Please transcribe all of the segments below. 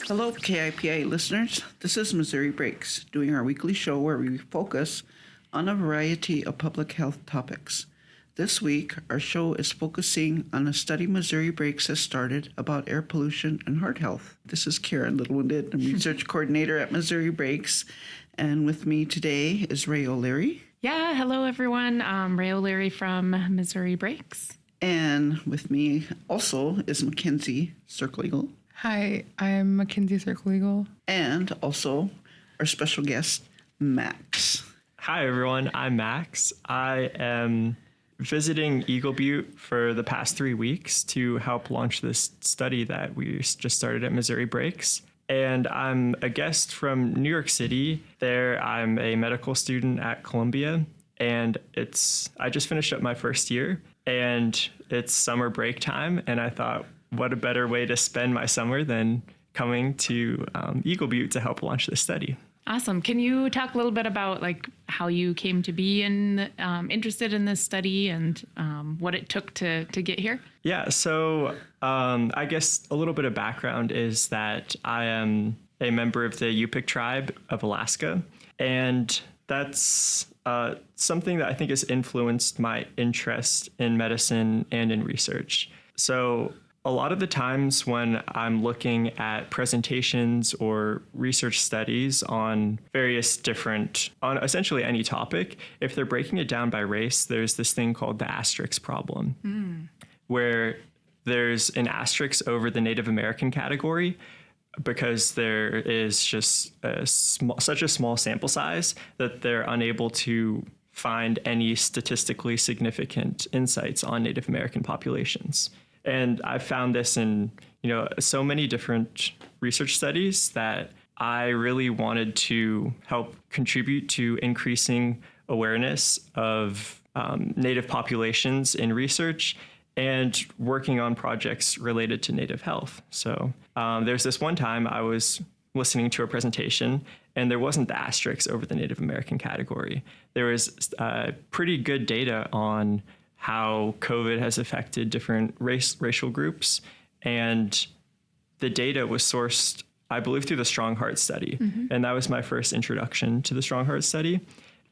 Hello, KIPA listeners. This is Missouri Breaks, doing our weekly show where we focus on a variety of public health topics. This week, our show is focusing on a study Missouri Breaks has started about air pollution and heart health. This is Karen Littlewinded, I'm research coordinator at Missouri Breaks, and with me today is Ray O'Leary. Yeah, hello everyone. Ray O'Leary from Missouri Breaks. And with me also is Mackenzie Circle Eagle. Hi, I'm Mackenzie Circle Eagle. And also our special guest, Max. Hi everyone, I'm Max. I am visiting Eagle Butte for the past 3 weeks to help launch this study that we just started at Missouri Breaks. And I'm a guest from New York City. There, I'm a medical student at Columbia, and I just finished up my first year, and it's summer break time, and I thought, what a better way to spend my summer than coming to Eagle Butte to help launch this study. Awesome. Can you talk a little bit about how you came to be interested in this study and what it took to get here? Yeah, so I guess a little bit of background is that I am a member of the Yupik tribe of Alaska, and that's something that I think has influenced my interest in medicine and in research. So a lot of the times when I'm looking at presentations or research studies on on essentially any topic, if they're breaking it down by race, there's this thing called the asterisk problem, where there's an asterisk over the Native American category because there is just such a small sample size that they're unable to find any statistically significant insights on Native American populations. And I found this in, so many different research studies that I really wanted to help contribute to increasing awareness of Native populations in research and working on projects related to Native health. So there's this one time I was listening to a presentation and there wasn't the asterisk over the Native American category. There was pretty good data on how COVID has affected different racial groups. And the data was sourced, I believe, through the Strong Heart study. And that was my first introduction to the Strong Heart study.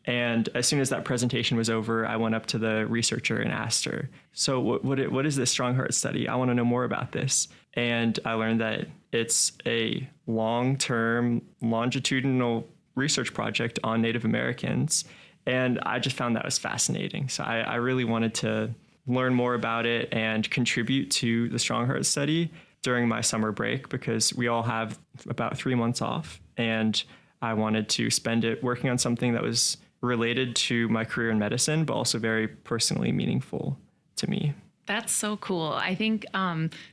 And as soon as that presentation was over, I went up to the researcher and asked her, so what is this Strong Heart study? I want to know more about this. And I learned that it's a long-term longitudinal research project on Native Americans. And I just found that was fascinating. So I really wanted to learn more about it and contribute to the Strong Heart study during my summer break because we all have about 3 months off. And I wanted to spend it working on something that was related to my career in medicine, but also very personally meaningful to me. That's so cool. I think,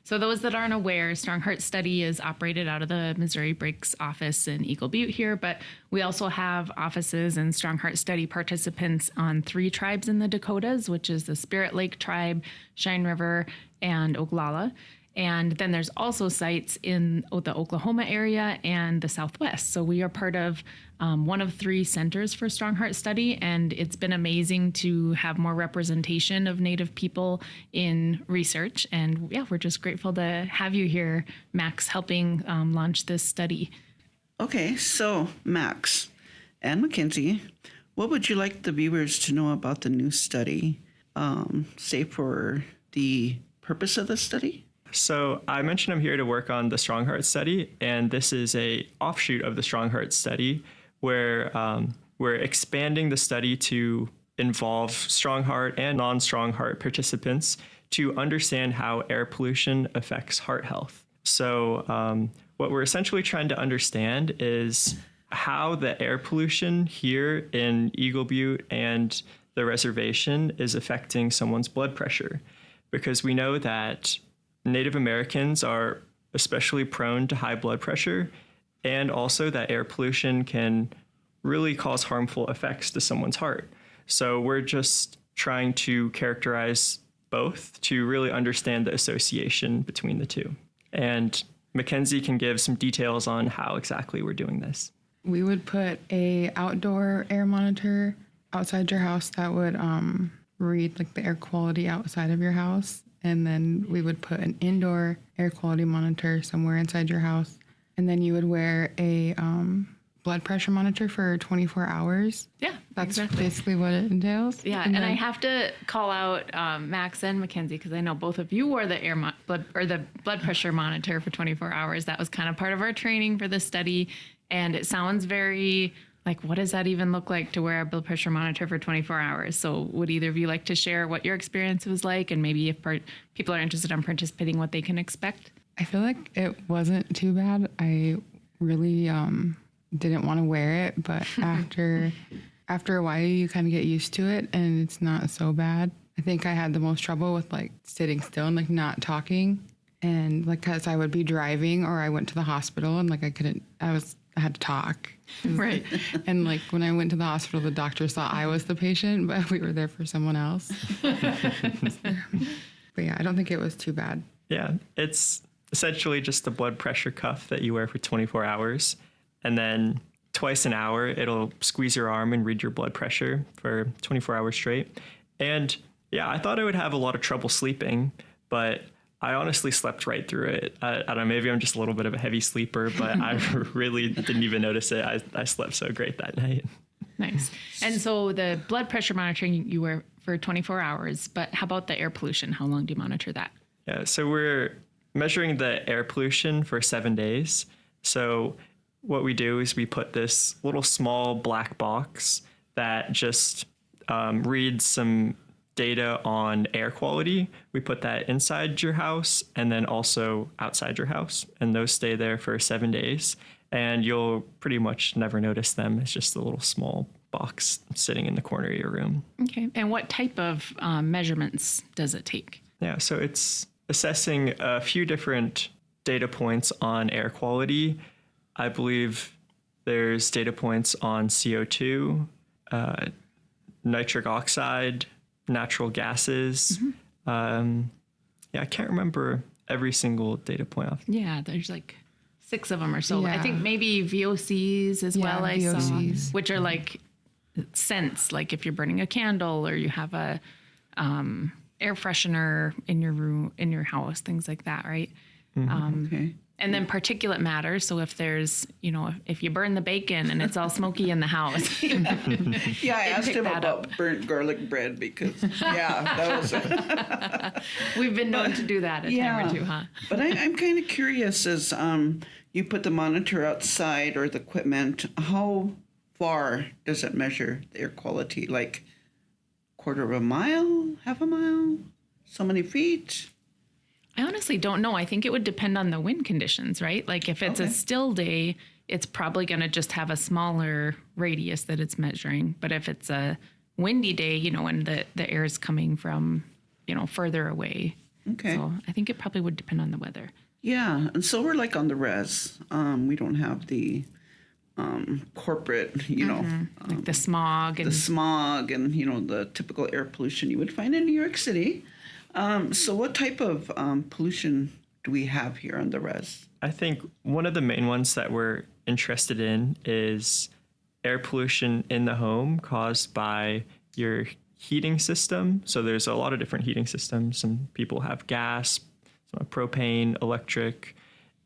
so those that aren't aware, Strong Heart Study is operated out of the Missouri Breaks office in Eagle Butte here, but we also have offices and Strong Heart Study participants on 3 tribes in the Dakotas, which is the Spirit Lake tribe, Cheyenne River, and Oglala. And then there's also sites in the Oklahoma area and the Southwest. So we are part of one of 3 centers for Strong Heart Study, and it's been amazing to have more representation of Native people in research. And yeah, we're just grateful to have you here, Max, helping launch this study. Okay, so Max and Mackenzie, what would you like the viewers to know about the new study, say for the purpose of the study? So I mentioned I'm here to work on the Strong Heart study, and this is a offshoot of the Strong Heart study where we're expanding the study to involve Strong Heart and non-Strong Heart participants to understand how air pollution affects heart health. So what we're essentially trying to understand is how the air pollution here in Eagle Butte and the reservation is affecting someone's blood pressure, because we know that Native Americans are especially prone to high blood pressure, and also that air pollution can really cause harmful effects to someone's heart. So we're just trying to characterize both to really understand the association between the two. And Mackenzie can give some details on how exactly we're doing this. We would put a outdoor air monitor outside your house that would read the air quality outside of your house. And then we would put an indoor air quality monitor somewhere inside your house and then you would wear a blood pressure monitor for 24 hours. Yeah, That's exactly. basically what it entails. Yeah, and I have to call out Max and Mackenzie because I know both of you wore the blood pressure monitor for 24 hours. That was kind of part of our training for this study, and it sounds very like, what does that even look like to wear a blood pressure monitor for 24 hours? So, would either of you like to share what your experience was like, and maybe if people are interested in participating, what they can expect? I feel like it wasn't too bad. I really didn't want to wear it, but after a while, you kind of get used to it, and it's not so bad. I think I had the most trouble with like sitting still and like not talking, and like because I would be driving or I went to the hospital and like I had to talk. Right. And like when I went to the hospital, the doctor thought I was the patient, but we were there for someone else. But yeah, I don't think it was too bad. Yeah, it's essentially just a blood pressure cuff that you wear for 24 hours. And then twice an hour, it'll squeeze your arm and read your blood pressure for 24 hours straight. And yeah, I thought I would have a lot of trouble sleeping, but I honestly slept right through it. I don't know, maybe I'm just a little bit of a heavy sleeper, but I really didn't even notice it. I slept so great that night. Nice. And so the blood pressure monitoring you wear for 24 hours, but how about the air pollution? How long do you monitor that? Yeah, so we're measuring the air pollution for 7 days. So what we do is we put this little small black box that just reads some data on air quality. We put that inside your house and then also outside your house, and those stay there for 7 days. And you'll pretty much never notice them. It's just a little small box sitting in the corner of your room. Okay. And what type of measurements does it take? Yeah, so it's assessing a few different data points on air quality. I believe there's data points on CO2, nitric oxide, natural gases. Yeah, I can't remember every single data point off. Yeah, there's like 6 of them or so. I Yeah. think maybe VOCs as Yeah, well, I saw, VOCs. which are like scents, like if you're burning a candle or you have a air freshener in your room, in your house, things like that, right? Okay. And then particulate matter. So if there's, if you burn the bacon and it's all smoky in the house, Yeah, I asked pick him that about burnt garlic bread because, yeah, that was it. we've been known to do that a time or two, huh? But I'm kind of curious as you put the monitor outside or the equipment, how far does it measure the air quality? Like quarter of a mile, half a mile, so many feet? I honestly don't know. I think it would depend on the wind conditions, right? Like if it's a still day, it's probably going to just have a smaller radius that it's measuring. But if it's a windy day, and the air is coming from, further away. Okay. So I think it probably would depend on the weather. Yeah, and so we're like on the res. We don't have the corporate, Like the smog and the smog and, the typical air pollution you would find in New York City. So what type of pollution do we have here on the res? I think one of the main ones that we're interested in is air pollution in the home caused by your heating system. So there's a lot of different heating systems. Some people have gas, some have propane, electric,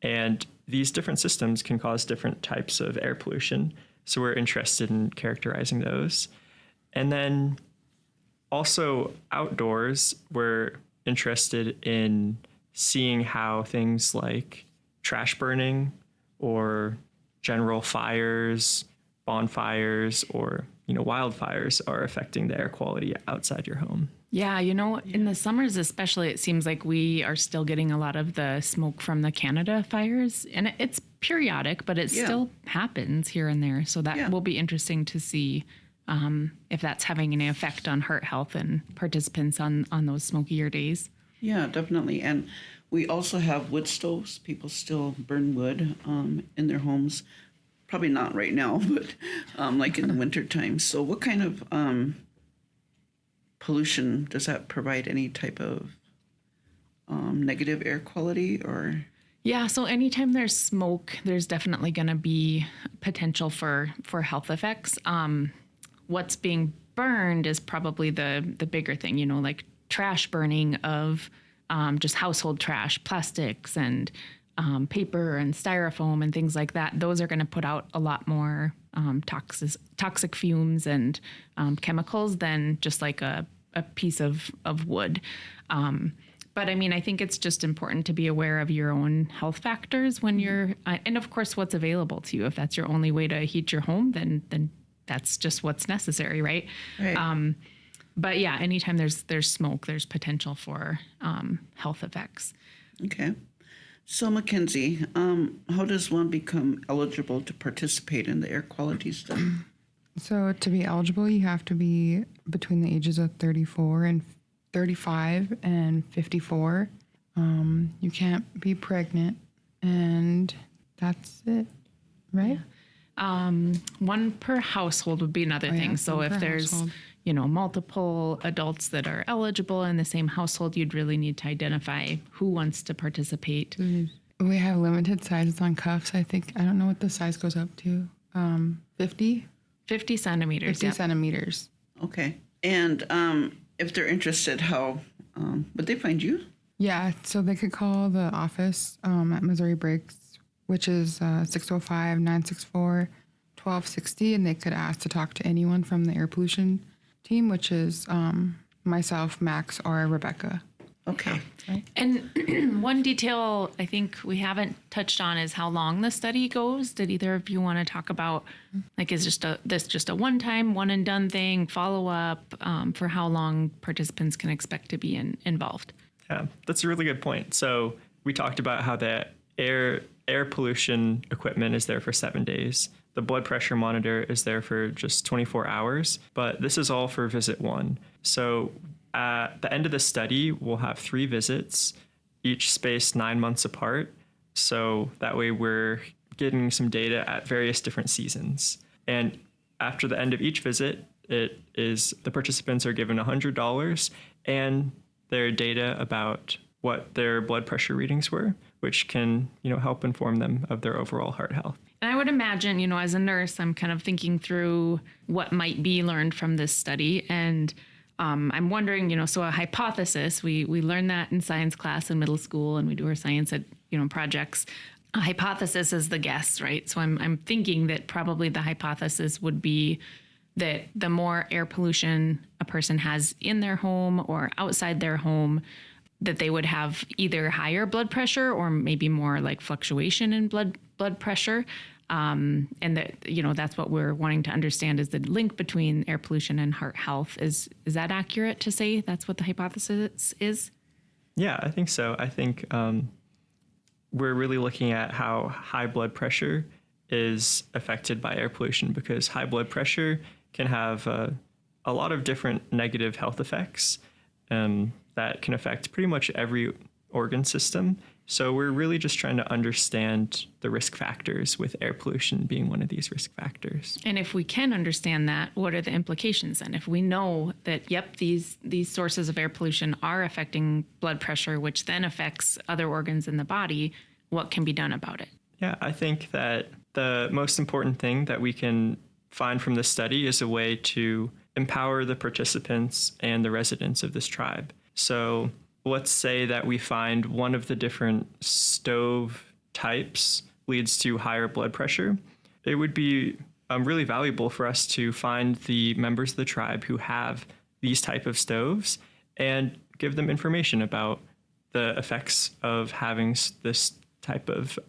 and these different systems can cause different types of air pollution. So we're interested in characterizing those. And then also outdoors, we're interested in seeing how things like trash burning or general fires, bonfires, or wildfires are affecting the air quality outside your home. yeah, in the summers especially, it seems like we are still getting a lot of the smoke from the Canada fires, and it's periodic, but it still happens here and there. So that will be interesting to see if that's having any effect on heart health and participants on those smokier days. Yeah, definitely. And we also have wood stoves. People still burn wood in their homes. Probably not right now, but like in the winter time. So what kind of pollution does that provide? Any type of negative air quality or? Yeah, so anytime there's smoke, there's definitely going to be potential for health effects. What's being burned is probably the bigger thing, like trash burning of just household trash, plastics, and paper and styrofoam and things like that, those are going to put out a lot more toxic fumes and chemicals than just like a piece of wood. But I mean, I think it's just important to be aware of your own health factors when you're, and of course, what's available to you. If that's your only way to heat your home, then that's just what's necessary, right? Right. But yeah, anytime there's smoke, there's potential for health effects. Okay. So, Mackenzie, how does one become eligible to participate in the air quality study? So to be eligible, you have to be between the ages of 35 and 54. You can't be pregnant, and that's it, right? One per household would be another thing. So one if per there's, household. multiple adults that are eligible in the same household, you'd really need to identify who wants to participate. We have limited sizes on cuffs. I don't know what the size goes up to. 50 50 centimeters. 50 Yep. centimeters. Okay. And if they're interested, how would they find you? Yeah, so they could call the office at Missouri Breaks, which is 605-964-1260, and they could ask to talk to anyone from the air pollution team, which is myself, Max, or Rebecca. Okay. And one detail I think we haven't touched on is how long the study goes. Did either of you want to talk about, like, is this just a one-time, one and done thing, follow-up, for how long participants can expect to be involved? Yeah, that's a really good point. So we talked about how the air pollution equipment is there for 7 days. The blood pressure monitor is there for just 24 hours, but this is all for visit 1. So at the end of the study, we'll have 3 visits, each spaced 9 months apart. So that way we're getting some data at various different seasons. And after the end of each visit, the participants are given $100 and their data about what their blood pressure readings were, which can, help inform them of their overall heart health. And I would imagine, as a nurse, I'm kind of thinking through what might be learned from this study. And I'm wondering, so a hypothesis, we learn that in science class in middle school, and we do our science at, projects. A hypothesis is the guess, right? So I'm thinking that probably the hypothesis would be that the more air pollution a person has in their home or outside their home, that they would have either higher blood pressure or maybe more like fluctuation in blood pressure. And that, that's what we're wanting to understand is the link between air pollution and heart health. Is that accurate to say that's what the hypothesis is? Yeah, I think so. I think we're really looking at how high blood pressure is affected by air pollution, because high blood pressure can have a lot of different negative health effects that can affect pretty much every organ system. So we're really just trying to understand the risk factors, with air pollution being one of these risk factors. And if we can understand that, what are the implications then? If we know that, yep, these sources of air pollution are affecting blood pressure, which then affects other organs in the body, what can be done about it? Yeah, I think that the most important thing that we can find from this study is a way to empower the participants and the residents of this tribe. So let's say that we find one of the different stove types leads to higher blood pressure. It would be really valuable for us to find the members of the tribe who have these type of stoves and give them information about the effects of having this type of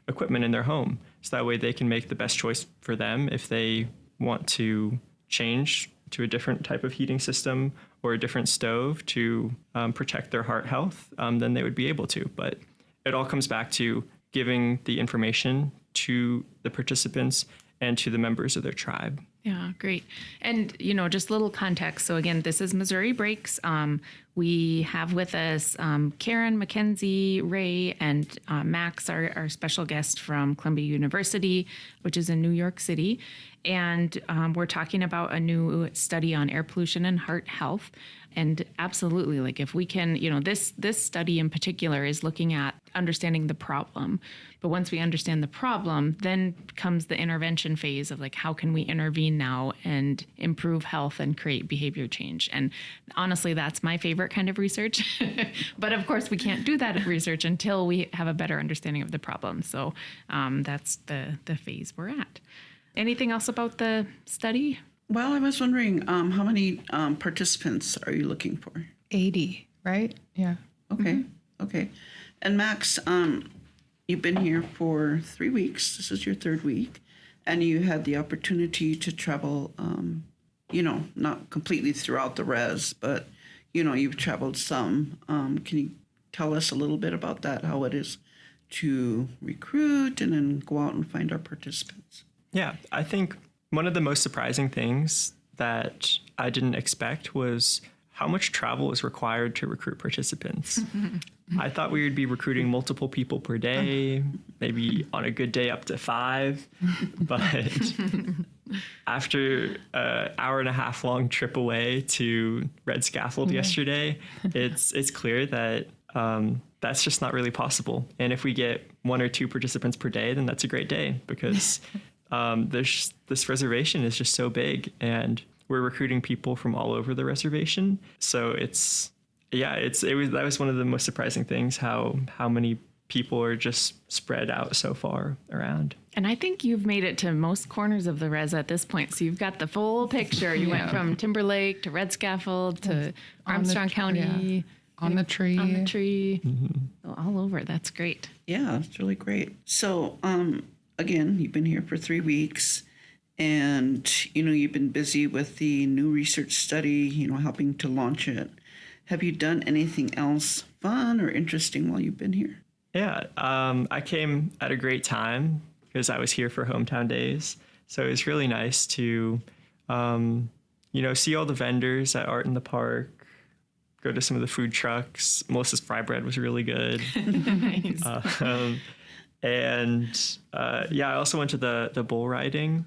equipment in their home. So that way they can make the best choice for them. If they want to change to a different type of heating system or a different stove to protect their heart health, then they would be able to. But it all comes back to giving the information to the participants and to the members of their tribe. Yeah, great. And, just a little context. So again, this is Missouri Breaks. We have with us Karen, Mackenzie, Ray, and Max, our special guest from Columbia University, which is in New York City. And we're talking about a new study on air pollution and heart health. And absolutely, like if we can, this study in particular is looking at understanding the problem. But once we understand the problem, then comes the intervention phase of like, how can we intervene now and improve health and create behavior change? And honestly, that's my favorite kind of research. But of course, we can't do that research until we have a better understanding of the problem. So that's the phase we're at. Anything else about the study? Well, I was wondering, how many participants are you looking for? 80, right? Yeah. Okay, okay. And Max, you've been here for 3 weeks. This is your third week. And you had the opportunity to travel, not completely throughout the res, but, you've traveled some. Can you tell us a little bit about that, how it is to recruit and then go out and find our participants? Yeah, I think one of the most surprising things that I didn't expect was how much travel is required to recruit participants. I thought we would be recruiting multiple people per day, maybe on a good day up to 5. But after an hour and a half long trip away to Red Scaffold yesterday, it's clear that that's just not really possible. And if we get 1 or 2 participants per day, then that's a great day because this reservation is just so big and we're recruiting people from all over the reservation. So that was one of the most surprising things, how many people are just spread out so far around. And I think you've made it to most corners of the res at this point. So you've got the full picture. You went from Timberlake to Red Scaffold to Armstrong County. On the tree. On the tree. So all over. That's great. Yeah, it's really great. So, again, you've been here for 3 weeks and, you've been busy with the new research study, helping to launch it. Have you done anything else fun or interesting while you've been here? Yeah, I came at a great time because I was here for Hometown Days. So it was really nice to, see all the vendors at Art in the Park, go to some of the food trucks. Melissa's fry bread was really good. Nice. I also went to the bull riding,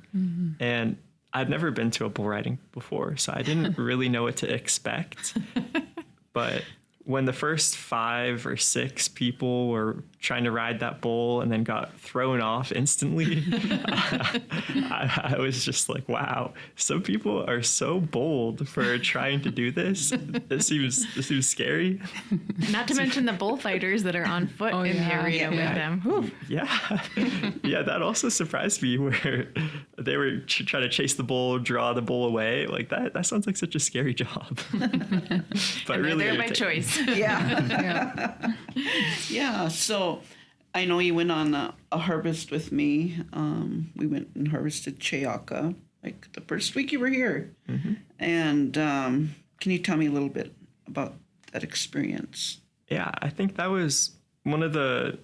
and I'd never been to a bull riding before, so I didn't really know what to expect. But when the first 5 or 6 people were trying to ride that bull and then got thrown off instantly, I was just like, wow, some people are so bold for trying to do this. This seems scary. Not to mention the bullfighters that are on foot in the arena with them. Whew. Yeah, that also surprised me where they were trying to chase the bull, draw the bull away. Like that sounds like such a scary job. But And really they're there by choice. Yeah. Yeah. So I know you went on a harvest with me. We went and harvested Chayaka, like the first week you were here. And can you tell me a little bit about that experience? Yeah, I think that was one of the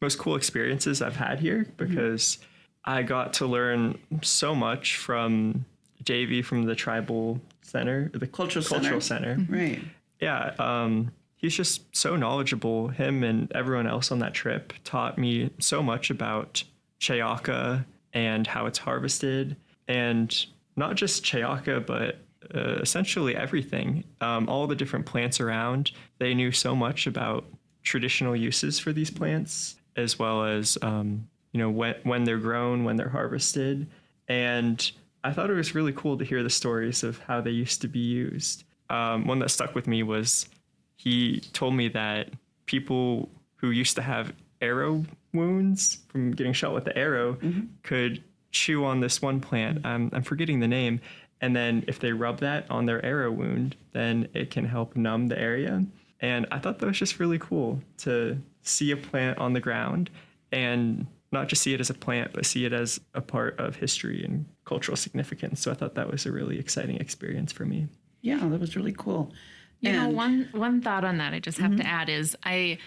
most cool experiences I've had here because I got to learn so much from JV from the Tribal Center, the Cultural Center. Right. Yeah, he's just so knowledgeable. Him and everyone else on that trip taught me so much about Chayaka and how it's harvested, and not just Chayaka, but essentially everything. All the different plants around. They knew so much about traditional uses for these plants, as well as when they're grown, when they're harvested, and I thought it was really cool to hear the stories of how they used to be used. One that stuck with me was he told me that people who used to have arrow wounds from getting shot with the arrow could chew on this one plant. I'm forgetting the name. And then if they rub that on their arrow wound, then it can help numb the area. And I thought that was just really cool to see a plant on the ground and not just see it as a plant, but see it as a part of history and cultural significance. So I thought that was a really exciting experience for me. Yeah, that was really cool. One thought on that I just have to add is I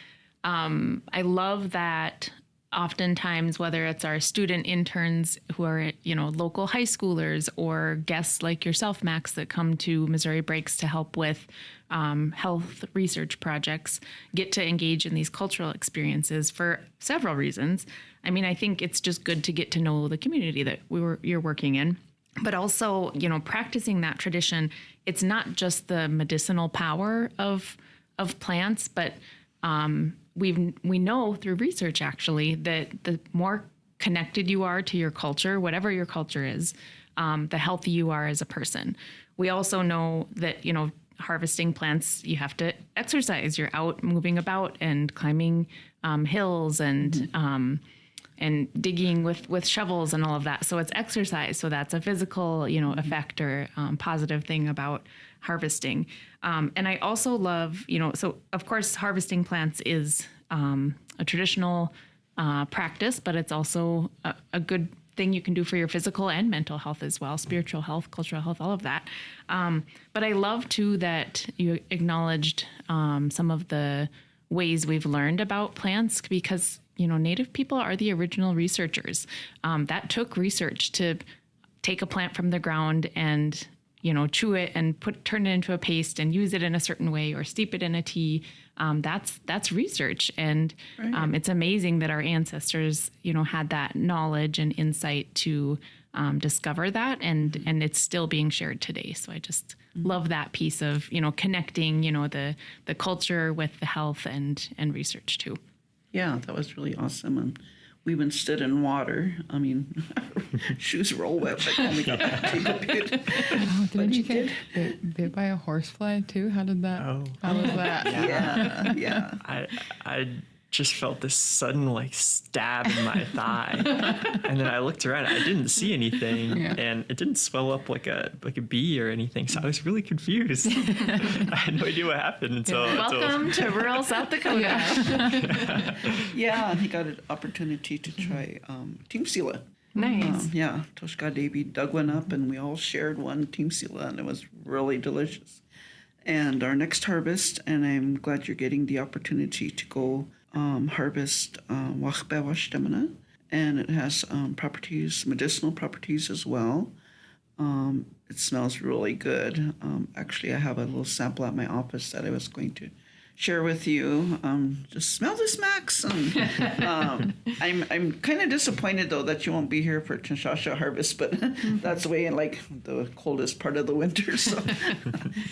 love that oftentimes, whether it's our student interns who are, local high schoolers or guests like yourself, Max, that come to Missouri Breaks to help with health research projects, get to engage in these cultural experiences for several reasons. I mean, I think it's just good to get to know the community that you're working in. but also, practicing that tradition, it's not just the medicinal power of plants, but we know through research actually that the more connected you are to your culture, whatever your culture is, the healthier you are as a person. We also know that, harvesting plants, you have to exercise. You're out moving about and climbing hills and digging with shovels and all of that. So it's exercise. So that's a physical, effect or positive thing about harvesting. And I also love, so of course, harvesting plants is a traditional practice, but it's also a good thing you can do for your physical and mental health as well, spiritual health, cultural health, all of that. But I love too that you acknowledged some of the ways we've learned about plants, because Native people are the original researchers. That took research to take a plant from the ground and chew it and turn it into a paste and use it in a certain way or steep it in a tea. That's research, and it's amazing that our ancestors had that knowledge and insight to discover that, and it's still being shared today. So I just love that piece of connecting the culture with the health and research too. Yeah, that was really awesome. And we even stood in water. I mean, shoes were all wet, but only got take a bit. Oh, did you get bit by a horsefly too? How did that? How was that? Yeah. I just felt this sudden stab in my thigh, and then I looked around. I didn't see anything, and it didn't swell up like a bee or anything. So I was really confused. I had no idea what happened until. Welcome to rural South Dakota. Yeah, and he got an opportunity to try Team Sila. Nice. Toshka Devi dug one up, and we all shared one Team Sila, and it was really delicious. And our next harvest, and I'm glad you're getting the opportunity to go harvest Wachbewa stemana, and it has medicinal properties as well. It smells really good. Actually, I have a little sample at my office that I was going to share with you. Just smell this, Max. I'm kind of disappointed though that you won't be here for Tinshasha harvest, but that's way in the coldest part of the winter, so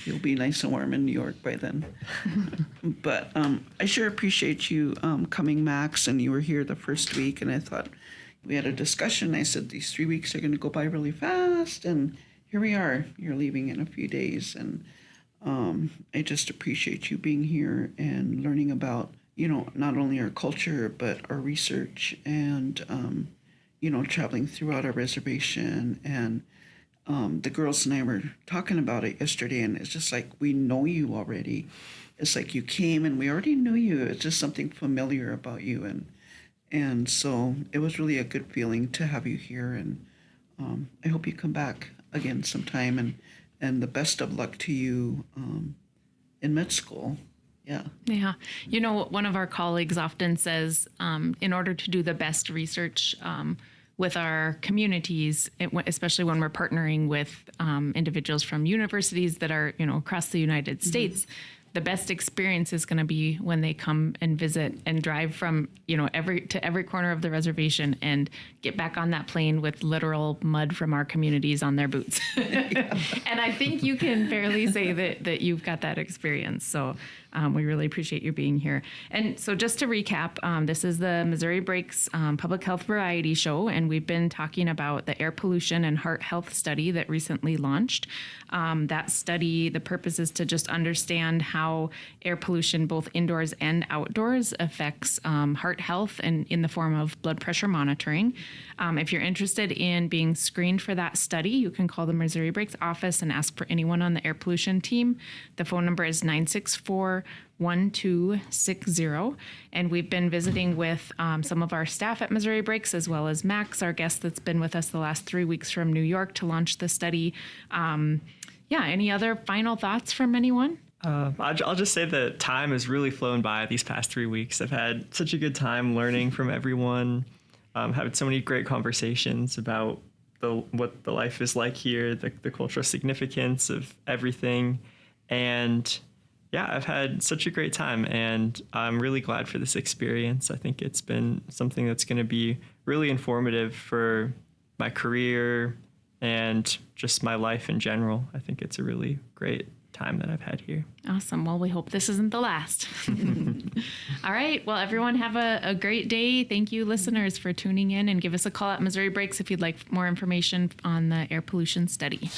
you'll be nice and warm in New York by then. But I sure appreciate you coming, Max, and you were here the first week, and I thought we had a discussion. I said these 3 weeks are going to go by really fast, and here we are. You're leaving in a few days, and I just appreciate you being here and learning about, not only our culture, but our research and, traveling throughout our reservation. And the girls and I were talking about it yesterday, and it's just like we know you already. It's like you came and we already knew you. It's just something familiar about you. And so it was really a good feeling to have you here. And I hope you come back again sometime. And the best of luck to you in med school. Yeah. Yeah. One of our colleagues often says, in order to do the best research with our communities, especially when we're partnering with individuals from universities that are, across the United States, the best experience is going to be when they come and visit and drive from, every corner of the reservation and get back on that plane with literal mud from our communities on their boots. And I think you can fairly say that you've got that experience. So we really appreciate you being here. And so just to recap, this is the Missouri Breaks Public Health Variety Show, and we've been talking about the air pollution and heart health study that recently launched. That study, the purpose is to just understand how air pollution, both indoors and outdoors, affects heart health and in the form of blood pressure monitoring. If you're interested in being screened for that study, you can call the Missouri Breaks office and ask for anyone on the air pollution team. The phone number is 964-1260. And we've been visiting with some of our staff at Missouri Breaks, as well as Max, our guest that's been with us the last 3 weeks from New York to launch the study. Any other final thoughts from anyone? I'll just say that time has really flown by these past 3 weeks. I've had such a good time learning from everyone, had so many great conversations about what the life is like here, the cultural significance of everything. And I've had such a great time, and I'm really glad for this experience. I think it's been something that's going to be really informative for my career, and just my life in general. I think it's a really great time that I've had here. Awesome. Well, we hope this isn't the last. All right. Well, everyone have a great day. Thank you, listeners, for tuning in, and give us a call at Missouri Breaks if you'd like more information on the air pollution study.